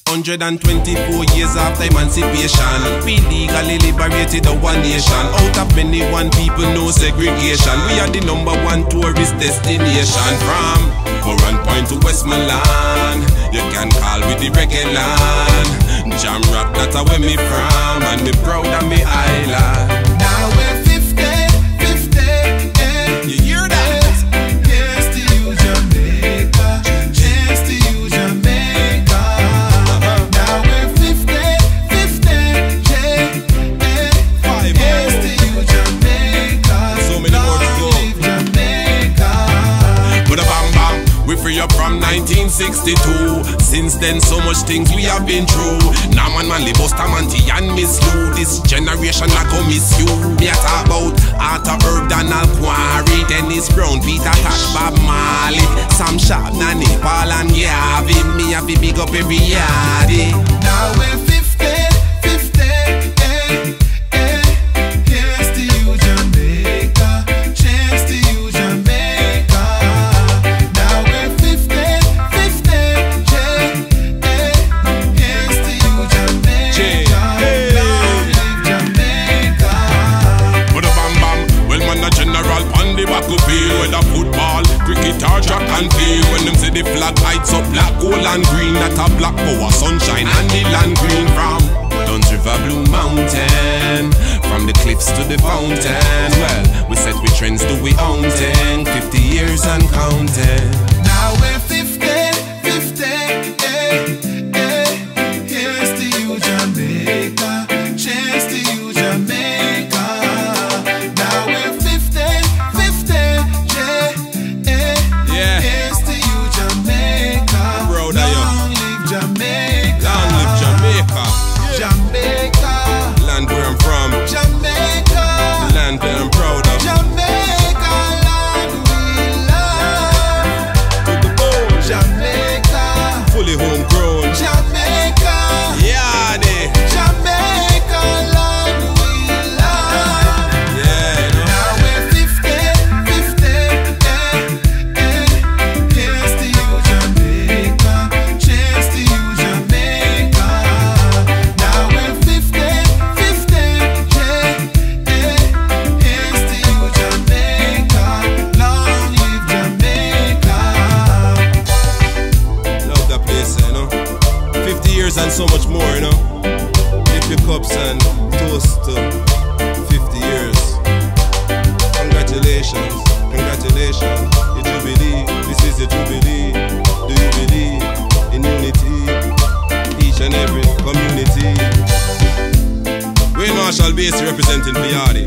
124 years after emancipation, we legally liberated our nation. Out of many, one people, no segregation. We are the #1 tourist destination. From Burren Point to Westmoreland, you can call with the reggae land. Jam rock, that's where me from, and me proud of me island. Now we're 50, yeah. You hear that? Here's to you, Jamaica. Cheers to you, Jamaica. Now we're 50, yeah. Here's to you, Jamaica. So many more to go. Long live Jamaica. But a bam bam, we free up from 1962. Since then, so much things we have been through. Now man live Bustamante and miss you. This generation I go miss you. Me a talk about Arthur Herb, Donald Quarry, Dennis Brown, Peter Tosh, Bob Marley, Sam Sharp, Nani, Paul and Garvey. Me a fi big up every yardie. Now we're 50, here's to you, Jamaica. Cheers to you, Jamaica. Now we're 50, yeah. Here's to you, Jamaica. Long live Jamaica. But a bam bam, well man a general on the battlefield. Whether football, cricket or track and field. When them say the flag heights up black, gold and green, that a black power, sunshine and the land green. From Duns River, Blue Mountain, from the cliffs to the fountain. Well, we set we trends, do we own thing. 50 years and counting. Now we're 50, here's to you, Jamaica. Cheers to you, Jamaica. Now we're 50, Yeah, here's to you, Jamaica. Proud of you. Long live Jamaica. long live Jamaica. Jamaica. Land where I'm from, Jamaica. land that I'm proud of. Jamaica, land we love. To the bone, Jamaica. fully homegrown. Jamaica. Yeah, they. Jamaica, land we love. Yeah, no. Now we're 50, here's to you, Jamaica. Cheers to you, Jamaica. Now we're 50, yeah. Here's to you, Jamaica. Long live Jamaica. Love that place, you know. 50 years and so much more, you know. Lift your cups and toast to 50 years. Congratulations, congratulations. Your jubilee, this is your jubilee. Do you believe in unity? Each and every community. Wayne Marshall Basie representing Piatti.